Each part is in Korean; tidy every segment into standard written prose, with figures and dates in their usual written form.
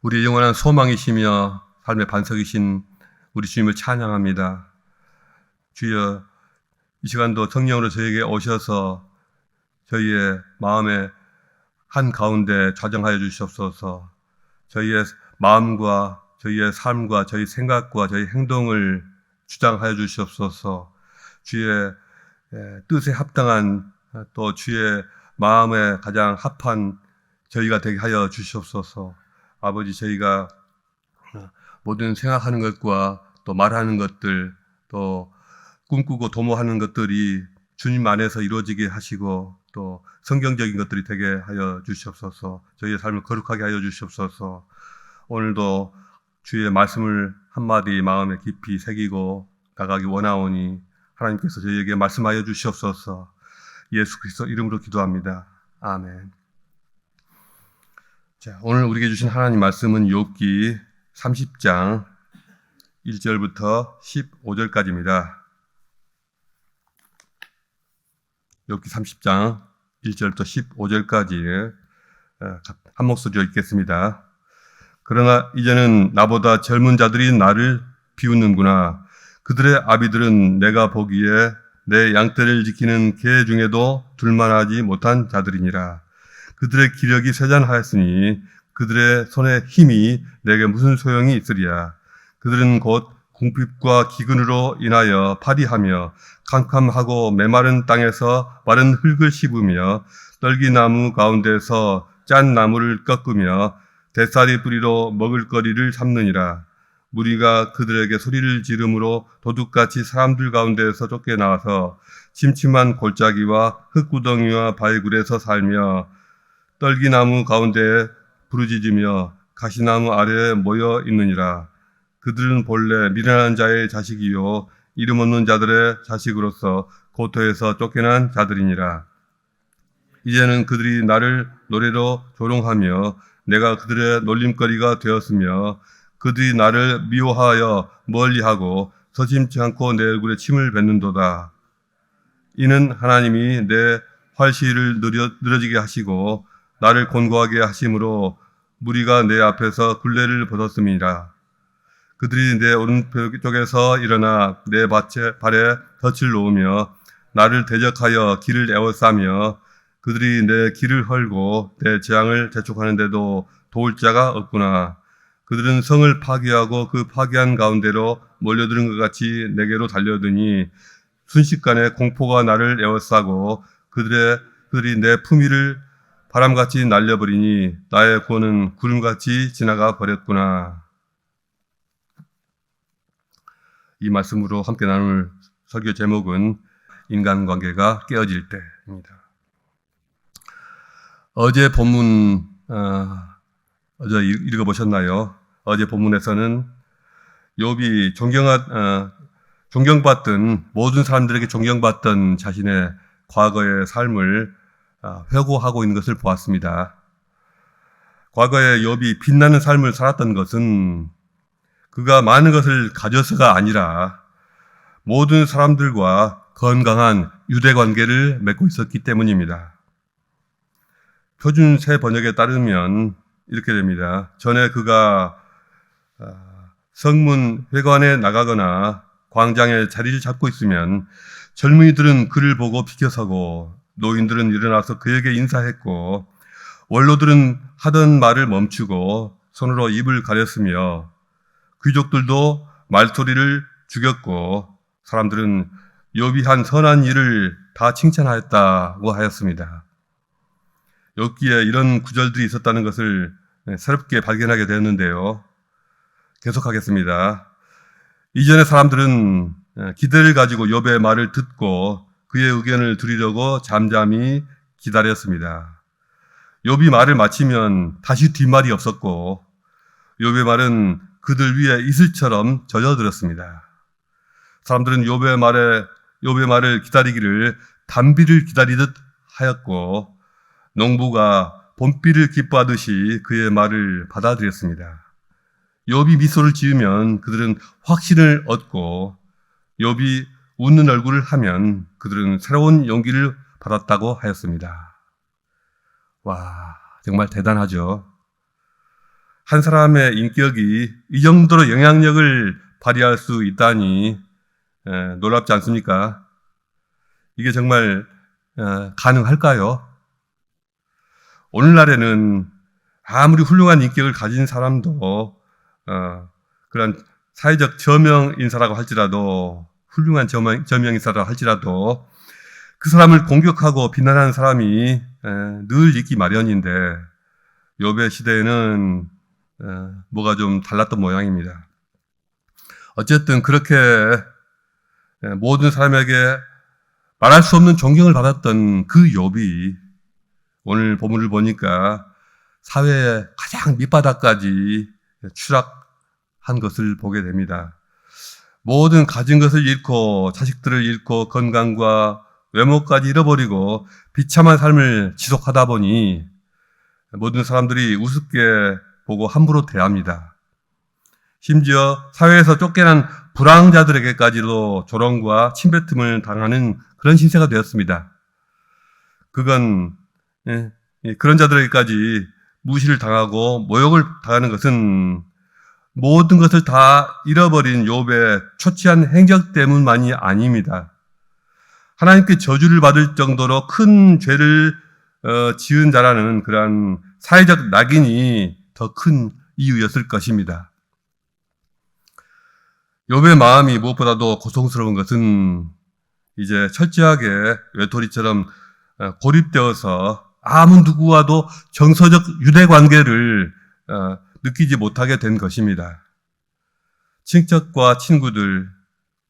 우리의 영원한 소망이시며 삶의 반석이신 우리 주님을 찬양합니다. 주여, 이 시간도 성령으로 저에게 오셔서 저희의 마음의 한가운데 좌정하여 주시옵소서. 저희의 마음과 저희의 삶과 저희 생각과 저희 행동을 주장하여 주시옵소서. 주의 뜻에 합당한 또 주의 마음에 가장 합한 저희가 되게 하여 주시옵소서. 아버지, 저희가 모든 생각하는 것과 또 말하는 것들, 또 꿈꾸고 도모하는 것들이 주님 안에서 이루어지게 하시고 또 성경적인 것들이 되게 하여 주시옵소서. 저희의 삶을 거룩하게 하여 주시옵소서. 오늘도 주의 말씀을 한마디 마음에 깊이 새기고 나가기 원하오니 하나님께서 저희에게 말씀하여 주시옵소서. 예수 그리스도 이름으로 기도합니다. 아멘. 자, 오늘 우리에게 주신 하나님 말씀은 욥기 30장 1절부터 15절까지입니다. 욥기 30장 1절부터 15절까지 한 목소리로 읽겠습니다. 그러나 이제는 나보다 젊은 자들이 나를 비웃는구나. 그들의 아비들은 내가 보기에 내 양떼를 지키는 개 중에도 둘만하지 못한 자들이니라. 그들의 기력이 쇠잔하였으니 그들의 손의 힘이 내게 무슨 소용이 있으리야. 그들은 곧 궁핍과 기근으로 인하여 파리하며 캄캄하고 메마른 땅에서 마른 흙을 씹으며 떨기나무 가운데서 짠 나무를 꺾으며 대사리 뿌리로 먹을거리를 삼느니라. 무리가 그들에게 소리를 지르므로 도둑같이 사람들 가운데에서 쫓겨나와서 침침한 골짜기와 흙구덩이와 바위굴에서 살며 떨기나무 가운데에 부르짖으며 가시나무 아래에 모여 있느니라. 그들은 본래 미련한 자의 자식이요 이름 없는 자들의 자식으로서 고토에서 쫓겨난 자들이니라. 이제는 그들이 나를 노래로 조롱하며 내가 그들의 놀림거리가 되었으며 그들이 나를 미워하여 멀리하고 서심치 않고 내 얼굴에 침을 뱉는도다. 이는 하나님이 내 활시를 늘어지게 하시고 나를 곤고하게 하심으로 무리가 내 앞에서 굴레를 벗었음이라. 그들이 내 오른쪽에서 일어나 내 발에 덫을 놓으며 나를 대적하여 길을 에워싸며 그들이 내 길을 헐고 내 재앙을 재촉하는데도 도울 자가 없구나. 그들은 성을 파괴하고 그 파괴한 가운데로 몰려드는 것 같이 내게로 달려드니 순식간에 공포가 나를 에워싸고 그들이 내 품위를 바람같이 날려버리니 나의 구원은 구름같이 지나가 버렸구나. 이 말씀으로 함께 나눌 설교 제목은 인간관계가 깨어질 때입니다. 어제 본문 어제 읽어보셨나요? 어제 본문에서는 욥이 존경받던 모든 사람들에게 존경받던 자신의 과거의 삶을 회고하고 있는 것을 보았습니다. 과거에 욥이 빛나는 삶을 살았던 것은 그가 많은 것을 가져서가 아니라 모든 사람들과 건강한 유대관계를 맺고 있었기 때문입니다. 표준 새 번역에 따르면 이렇게 됩니다. 전에 그가 성문 회관에 나가거나 광장에 자리를 잡고 있으면 젊은이들은 그를 보고 비켜서고 노인들은 일어나서 그에게 인사했고 원로들은 하던 말을 멈추고 손으로 입을 가렸으며 귀족들도 말소리를 죽였고 사람들은 욥이 한 선한 일을 다 칭찬하였다고 하였습니다. 욥기에 이런 구절들이 있었다는 것을 새롭게 발견하게 되었는데요. 계속하겠습니다. 이전의 사람들은 기대를 가지고 욥의 말을 듣고 그의 의견을 들으려고 잠잠히 기다렸습니다. 욥이 말을 마치면 다시 뒷말이 없었고 욥의 말은 그들 위에 이슬처럼 젖어들었습니다. 사람들은 욥의 말을 기다리기를 단비를 기다리듯 하였고 농부가 봄비를 기뻐하듯이 그의 말을 받아들였습니다. 욥이 미소를 지으면 그들은 확신을 얻고 욥이 웃는 얼굴을 하면 그들은 새로운 용기를 받았다고 하였습니다. 와, 정말 대단하죠. 한 사람의 인격이 이 정도로 영향력을 발휘할 수 있다니 놀랍지 않습니까? 이게 정말 가능할까요? 오늘날에는 아무리 훌륭한 인격을 가진 사람도 그런 사회적 저명 인사라고 할지라도, 훌륭한 저명 인사라고 할지라도 그 사람을 공격하고 비난하는 사람이 늘 있기 마련인데, 욥의 시대에는 뭐가 좀 달랐던 모양입니다. 어쨌든 그렇게 모든 사람에게 말할 수 없는 존경을 받았던 그 욥이 오늘 본문을 보니까 사회의 가장 밑바닥까지 추락한 것을 보게 됩니다. 모든 가진 것을 잃고 자식들을 잃고 건강과 외모까지 잃어버리고 비참한 삶을 지속하다 보니 모든 사람들이 우습게 보고 함부로 대합니다. 심지어 사회에서 쫓겨난 불황자들에게까지도 조롱과 침뱉음을 당하는 그런 신세가 되었습니다. 그건 그런 자들에게까지 무시를 당하고 모욕을 당하는 것은 모든 것을 다 잃어버린 욥의 초췌한 행적 때문만이 아닙니다. 하나님께 저주를 받을 정도로 큰 죄를 지은 자라는 그러한 사회적 낙인이 더 큰 이유였을 것입니다. 욥의 마음이 무엇보다도 고통스러운 것은 이제 철저하게 외톨이처럼 고립되어서 아무 누구와도 정서적 유대관계를 느끼지 못하게 된 것입니다. 친척과 친구들,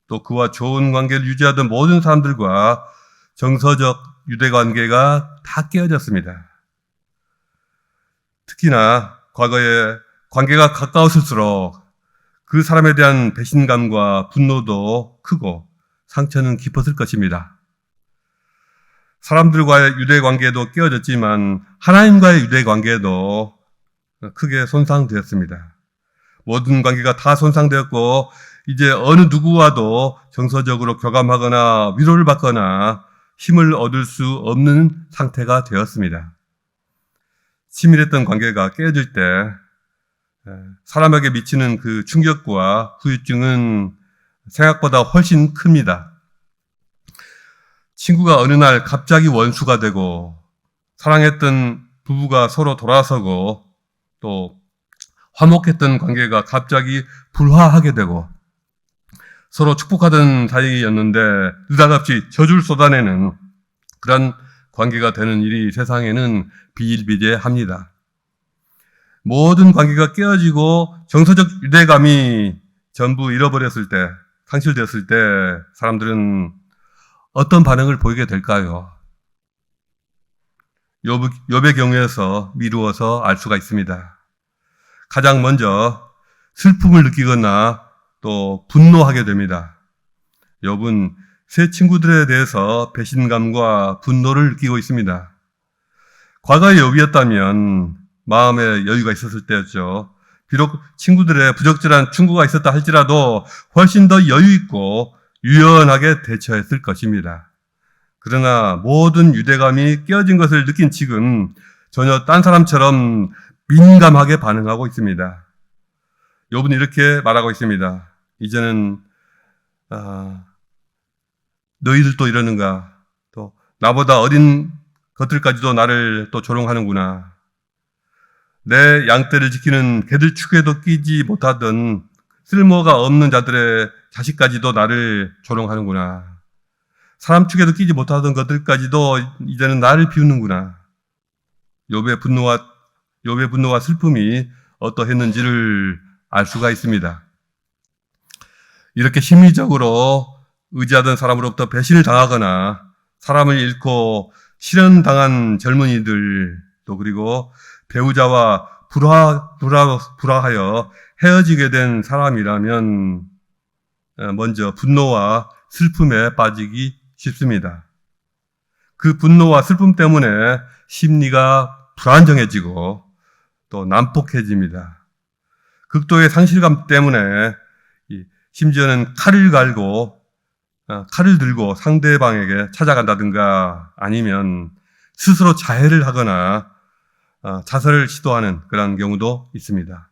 또 그와 좋은 관계를 유지하던 모든 사람들과 정서적 유대관계가 다 깨어졌습니다. 특히나 과거에 관계가 가까웠을수록 그 사람에 대한 배신감과 분노도 크고 상처는 깊었을 것입니다. 사람들과의 유대관계도 깨어졌지만 하나님과의 유대관계도 크게 손상되었습니다. 모든 관계가 다 손상되었고 이제 어느 누구와도 정서적으로 교감하거나 위로를 받거나 힘을 얻을 수 없는 상태가 되었습니다. 치밀했던 관계가 깨어질 때 사람에게 미치는 그 충격과 후유증은 생각보다 훨씬 큽니다. 친구가 어느 날 갑자기 원수가 되고 사랑했던 부부가 서로 돌아서고 또 화목했던 관계가 갑자기 불화하게 되고 서로 축복하던 사이였는데 느닷없이 저주를 쏟아내는 그런 관계가 되는 일이 세상에는 비일비재합니다. 모든 관계가 깨어지고 정서적 유대감이 전부 잃어버렸을 때, 상실되었을 때 사람들은 어떤 반응을 보이게 될까요? 욥의 경우에서 미루어서 알 수가 있습니다. 가장 먼저 슬픔을 느끼거나 또 분노하게 됩니다. 욥은 새 친구들에 대해서 배신감과 분노를 느끼고 있습니다. 과거의 욥이었다면 마음에 여유가 있었을 때였죠. 비록 친구들의 부적절한 충고가 있었다 할지라도 훨씬 더 여유 있고 유연하게 대처했을 것입니다. 그러나 모든 유대감이 깨어진 것을 느낀 지금 전혀 딴 사람처럼 민감하게 반응하고 있습니다. 욥은 이렇게 말하고 있습니다. 이제는 너희들도 이러는가? 또 나보다 어린 것들까지도 나를 또 조롱하는구나. 내 양떼를 지키는 개들 축에도 끼지 못하던 쓸모가 없는 자들의 자식까지도 나를 조롱하는구나. 사람 축에도 끼지 못하던 것들까지도 이제는 나를 비웃는구나. 욥의 분노와 슬픔이 어떠했는지를 알 수가 있습니다. 이렇게 심리적으로 의지하던 사람으로부터 배신을 당하거나 사람을 잃고 실현당한 젊은이들, 또 그리고 배우자와 불화하여 헤어지게 된 사람이라면 먼저 분노와 슬픔에 빠지기 쉽습니다. 그 분노와 슬픔 때문에 심리가 불안정해지고 또 난폭해집니다. 극도의 상실감 때문에 심지어는 칼을 들고 상대방에게 찾아간다든가 아니면 스스로 자해를 하거나 자살을 시도하는 그런 경우도 있습니다.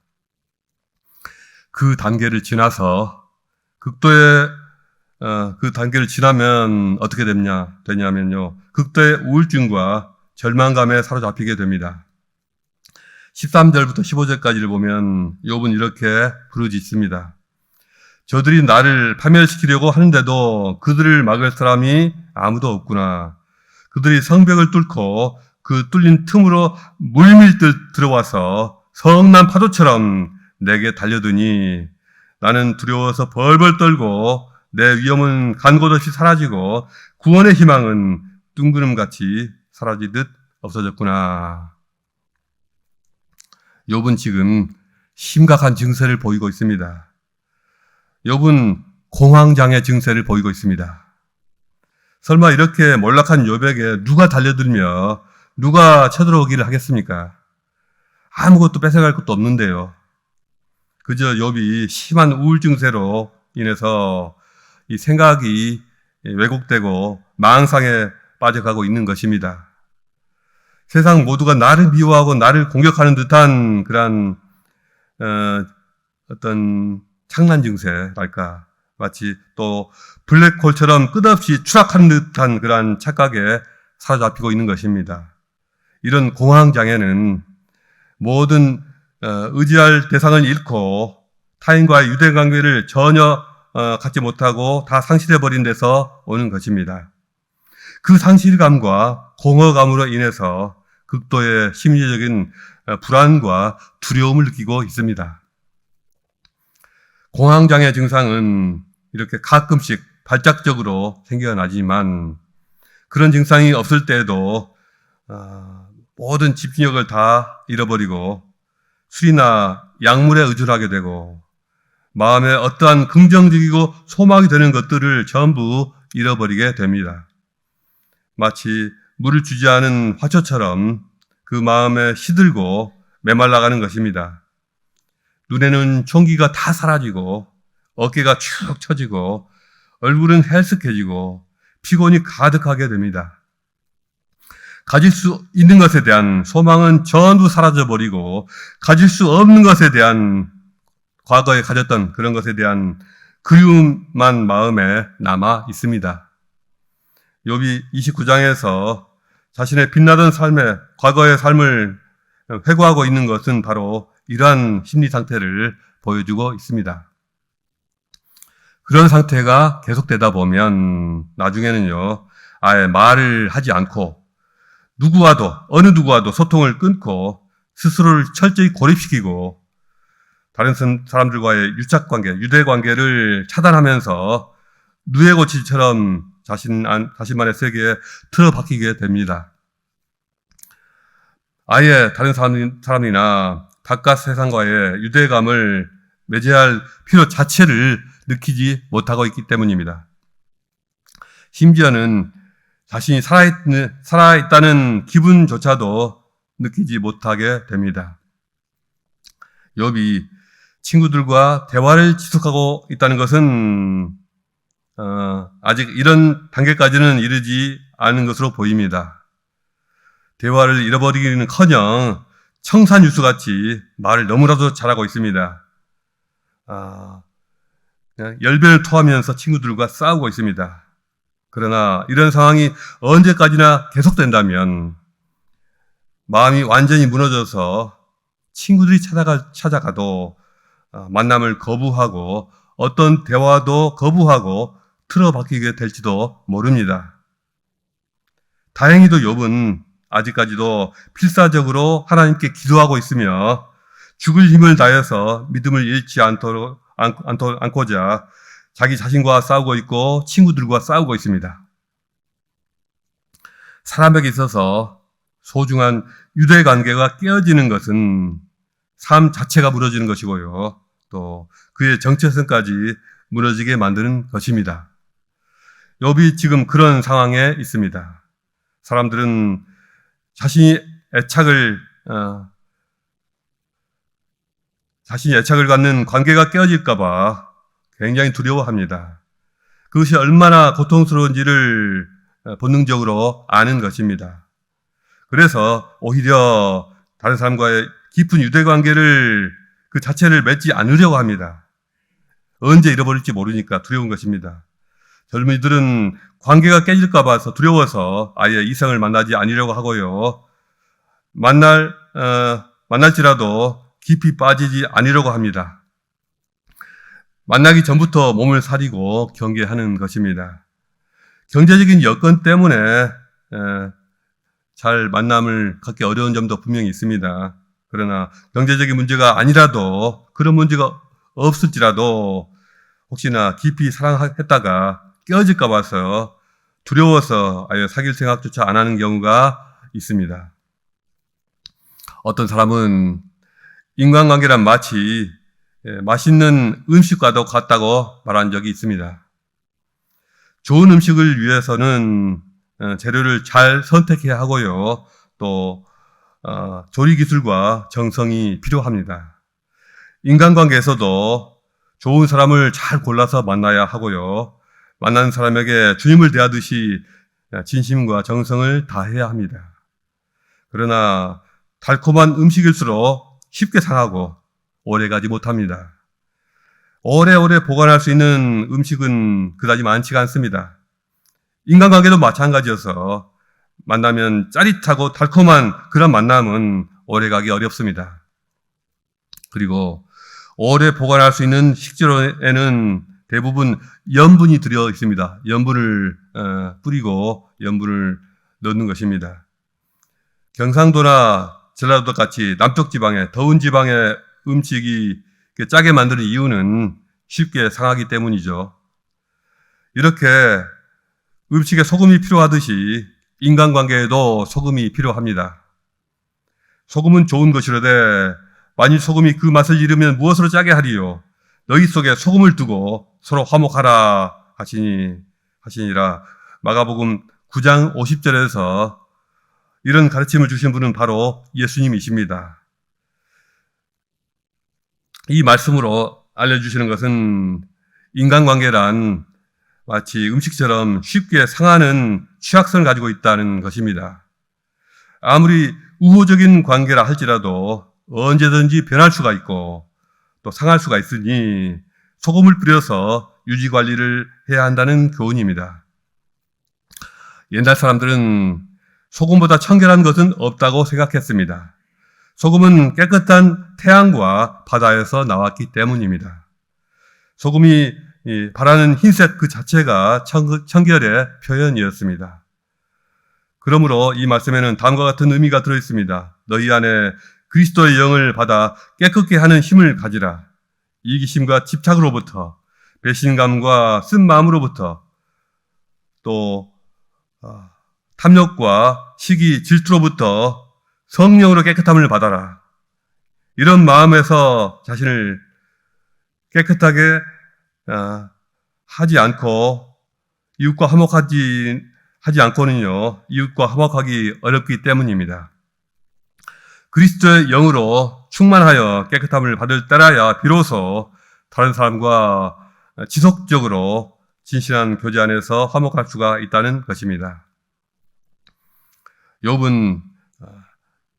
그 단계를 지나서 극도의 그 단계를 지나면 어떻게 되냐면요. 극도의 우울증과 절망감에 사로잡히게 됩니다. 13절부터 15절까지를 보면 욥은 이렇게 부르짖습니다. 저들이 나를 파멸시키려고 하는데도 그들을 막을 사람이 아무도 없구나. 그들이 성벽을 뚫고 그 뚫린 틈으로 물밀듯 들어와서 성난 파도처럼 내게 달려드니 나는 두려워서 벌벌 떨고 내 위험은 간 곳 없이 사라지고 구원의 희망은 뜬구름같이 사라지듯 없어졌구나. 욥은 지금 심각한 증세를 보이고 있습니다. 욥은 공황장애 증세를 보이고 있습니다. 설마 이렇게 몰락한 욥에게 누가 달려들며 누가 쳐들어오기를 하겠습니까? 아무것도 뺏어갈 것도 없는데요. 그저 욥이 심한 우울 증세로 인해서 이 생각이 왜곡되고 망상에 빠져가고 있는 것입니다. 세상 모두가 나를 미워하고 나를 공격하는 듯한 그런 어떤 창난 증세랄까, 마치 또 블랙홀처럼 끝없이 추락하는 듯한 그런 착각에 사로잡히고 있는 것입니다. 이런 공황장애는 모든 의지할 대상을 잃고 타인과의 유대관계를 전혀 갖지 못하고 다 상실해버린 데서 오는 것입니다. 그 상실감과 공허감으로 인해서 극도의 심리적인 불안과 두려움을 느끼고 있습니다. 공황장애 증상은 이렇게 가끔씩 발작적으로 생겨나지만 그런 증상이 없을 때에도 모든 집중력을 다 잃어버리고 술이나 약물에 의존하게 되고 마음에 어떠한 긍정적이고 소망이 되는 것들을 전부 잃어버리게 됩니다. 마치 물을 주지 않은 화초처럼 그 마음에 시들고 메말라가는 것입니다. 눈에는 총기가 다 사라지고 어깨가 축 처지고 얼굴은 헬쓱해지고 피곤이 가득하게 됩니다. 가질 수 있는 것에 대한 소망은 전부 사라져버리고 가질 수 없는 것에 대한 과거에 가졌던 그런 것에 대한 그리움만 마음에 남아 있습니다. 욥이 29장에서 자신의 빛나던 삶의 과거의 삶을 회고하고 있는 것은 바로 이러한 심리 상태를 보여주고 있습니다. 그런 상태가 계속되다 보면 나중에는요, 아예 말을 하지 않고 어느 누구와도 소통을 끊고 스스로를 철저히 고립시키고 다른 사람들과의 유착관계, 유대관계를 차단하면서 누에고치처럼 자신만의 세계에 틀어박히게 됩니다. 아예 다른 사람이나 바깥 세상과의 유대감을 매제할 필요 자체를 느끼지 못하고 있기 때문입니다. 심지어는 자신이 살아있다는 기분조차도 느끼지 못하게 됩니다. 욥이 친구들과 대화를 지속하고 있다는 것은 아직 이런 단계까지는 이르지 않은 것으로 보입니다. 대화를 잃어버리기는커녕 청산유수같이 말을 너무나도 잘하고 있습니다. 그냥 열변을 토하면서 친구들과 싸우고 있습니다. 그러나 이런 상황이 언제까지나 계속된다면 마음이 완전히 무너져서 친구들이 찾아가도 만남을 거부하고 어떤 대화도 거부하고 틀어박히게 될지도 모릅니다. 다행히도 욥은 아직까지도 필사적으로 하나님께 기도하고 있으며 죽을 힘을 다해서 믿음을 잃지 않고자 자기 자신과 싸우고 있고 친구들과 싸우고 있습니다. 사람에게 있어서 소중한 유대관계가 깨어지는 것은 삶 자체가 무너지는 것이고요. 또 그의 정체성까지 무너지게 만드는 것입니다. 욥이 지금 그런 상황에 있습니다. 사람들은 자신이 애착을 갖는 관계가 깨어질까봐 굉장히 두려워합니다. 그것이 얼마나 고통스러운지를 본능적으로 아는 것입니다. 그래서 오히려 다른 사람과의 깊은 유대관계를 그 자체를 맺지 않으려고 합니다. 언제 잃어버릴지 모르니까 두려운 것입니다. 젊은이들은 관계가 깨질까 봐서 두려워서 아예 이성을 만나지 않으려고 하고요. 만날지라도 깊이 빠지지 않으려고 합니다. 만나기 전부터 몸을 사리고 경계하는 것입니다. 경제적인 여건 때문에 잘 만남을 갖기 어려운 점도 분명히 있습니다. 그러나 경제적인 문제가 아니라도 그런 문제가 없을지라도 혹시나 깊이 사랑했다가 깨어질까 봐서 두려워서 아예 사귈 생각조차 안 하는 경우가 있습니다. 어떤 사람은 인간관계란 마치 맛있는 음식과도 같다고 말한 적이 있습니다. 좋은 음식을 위해서는 재료를 잘 선택해야 하고요. 또 조리 기술과 정성이 필요합니다. 인간관계에서도 좋은 사람을 잘 골라서 만나야 하고요. 만나는 사람에게 주님을 대하듯이 진심과 정성을 다해야 합니다. 그러나 달콤한 음식일수록 쉽게 상하고 오래가지 못합니다. 오래오래 보관할 수 있는 음식은 그다지 많지가 않습니다. 인간관계도 마찬가지여서 만나면 짜릿하고 달콤한 그런 만남은 오래가기 어렵습니다. 그리고 오래 보관할 수 있는 식재료에는 대부분 염분이 들어 있습니다. 염분을 뿌리고 염분을 넣는 것입니다. 경상도나 전라도 같이 남쪽 지방의 더운 지방의 음식이 짜게 만드는 이유는 쉽게 상하기 때문이죠. 이렇게 음식에 소금이 필요하듯이 인간관계에도 소금이 필요합니다. 소금은 좋은 것이로되 만일 소금이 그 맛을 잃으면 무엇으로 짜게 하리요? 너희 속에 소금을 두고 서로 화목하라 하시니라. 마가복음 9장 50절에서 이런 가르침을 주신 분은 바로 예수님이십니다. 이 말씀으로 알려주시는 것은 인간관계란 마치 음식처럼 쉽게 상하는 취약성을 가지고 있다는 것입니다. 아무리 우호적인 관계라 할지라도 언제든지 변할 수가 있고 또 상할 수가 있으니 소금을 뿌려서 유지 관리를 해야 한다는 교훈입니다. 옛날 사람들은 소금보다 청결한 것은 없다고 생각했습니다. 소금은 깨끗한 태양과 바다에서 나왔기 때문입니다. 소금이 바라는 흰색 그 자체가 청결의 표현이었습니다. 그러므로 이 말씀에는 다음과 같은 의미가 들어있습니다. 너희 안에 그리스도의 영을 받아 깨끗게 하는 힘을 가지라. 이기심과 집착으로부터, 배신감과 쓴 마음으로부터, 또 탐욕과 시기, 질투로부터 성령으로 깨끗함을 받아라. 이런 마음에서 자신을 깨끗하게 하지 않고 이웃과 화목하지 않고는요, 이웃과 화목하기 어렵기 때문입니다. 그리스도의 영으로 충만하여 깨끗함을 받을 때라야 비로소 다른 사람과 지속적으로 진실한 교제 안에서 화목할 수가 있다는 것입니다. 욥은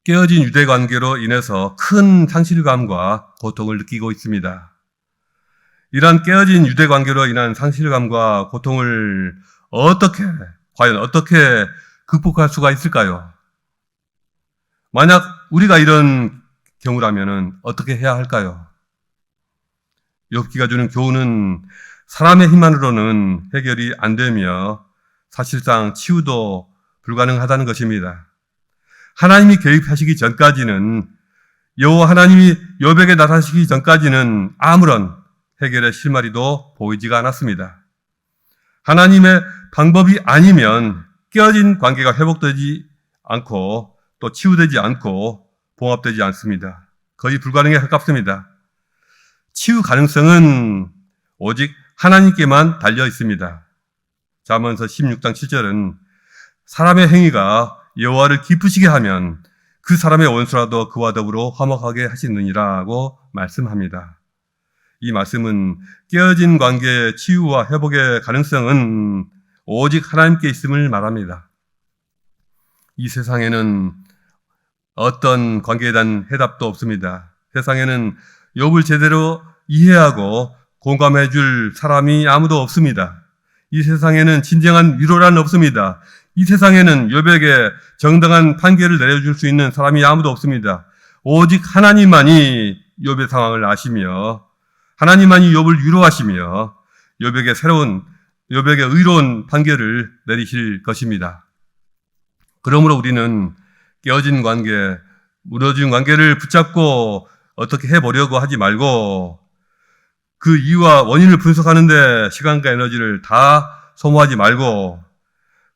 깨어진 유대관계로 인해서 큰 상실감과 고통을 느끼고 있습니다. 이러한 깨어진 유대관계로 인한 상실감과 고통을 과연 어떻게 극복할 수가 있을까요? 만약 우리가 이런 경우라면 어떻게 해야 할까요? 욥기가 주는 교훈은 사람의 힘만으로는 해결이 안 되며 사실상 치유도 불가능하다는 것입니다. 하나님이 개입하시기 전까지는, 여호와 하나님이 욥에게 나타나시기 전까지는 아무런 해결의 실마리도 보이지가 않았습니다. 하나님의 방법이 아니면 깨어진 관계가 회복되지 않고 또 치유되지 않고 봉합되지 않습니다. 거의 불가능에 가깝습니다. 치유 가능성은 오직 하나님께만 달려 있습니다. 잠언서 16장 7절은 사람의 행위가 여호와를 기쁘시게 하면 그 사람의 원수라도 그와 더불어 화목하게 하시느니라고 말씀합니다. 이 말씀은 깨어진 관계의 치유와 회복의 가능성은 오직 하나님께 있음을 말합니다. 이 세상에는 어떤 관계에 대한 해답도 없습니다. 세상에는 욥을 제대로 이해하고 공감해 줄 사람이 아무도 없습니다. 이 세상에는 진정한 위로란 없습니다. 이 세상에는 욥에게 정당한 판결을 내려줄 수 있는 사람이 아무도 없습니다. 오직 하나님만이 욥의 상황을 아시며 하나님만이 욥을 위로하시며 욥에게 의로운 판결을 내리실 것입니다. 그러므로 우리는 깨어진 관계, 무너진 관계를 붙잡고 어떻게 해보려고 하지 말고 그 이유와 원인을 분석하는데 시간과 에너지를 다 소모하지 말고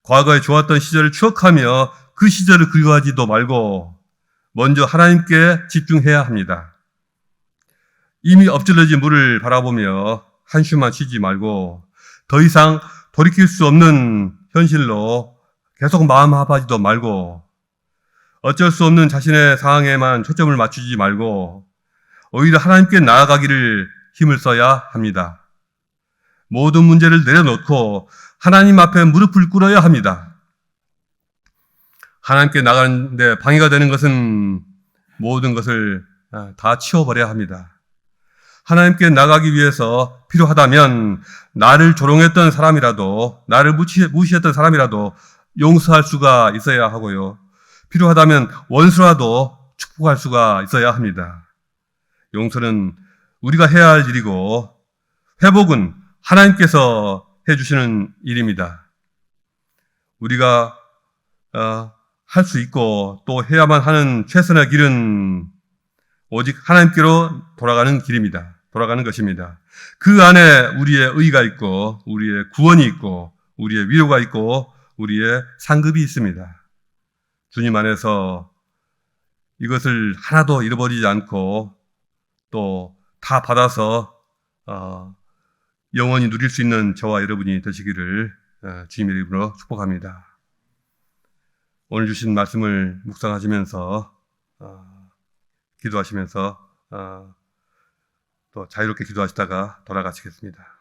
과거에 좋았던 시절을 추억하며 그 시절을 그리워하지도 말고 먼저 하나님께 집중해야 합니다. 이미 엎질러진 물을 바라보며 한숨만 쉬지 말고 더 이상 돌이킬 수 없는 현실로 계속 마음 아파하지도 말고 어쩔 수 없는 자신의 상황에만 초점을 맞추지 말고 오히려 하나님께 나아가기를 힘을 써야 합니다. 모든 문제를 내려놓고 하나님 앞에 무릎을 꿇어야 합니다. 하나님께 나가는데 방해가 되는 것은 모든 것을 다 치워버려야 합니다. 하나님께 나가기 위해서 필요하다면 나를 조롱했던 사람이라도 나를 무시했던 사람이라도 용서할 수가 있어야 하고요. 필요하다면 원수라도 축복할 수가 있어야 합니다. 용서는 우리가 해야 할 일이고 회복은 하나님께서 해주시는 일입니다. 우리가 할 수 있고 또 해야만 하는 최선의 길은 오직 하나님께로 돌아가는 길입니다. 돌아가는 것입니다. 그 안에 우리의 의가 있고 우리의 구원이 있고 우리의 위로가 있고 우리의 상급이 있습니다. 주님 안에서 이것을 하나도 잃어버리지 않고 또 다 받아서 영원히 누릴 수 있는 저와 여러분이 되시기를 주님의 이름으로 축복합니다. 오늘 주신 말씀을 묵상하시면서 기도하시면서 또 자유롭게 기도하시다가 돌아가시겠습니다.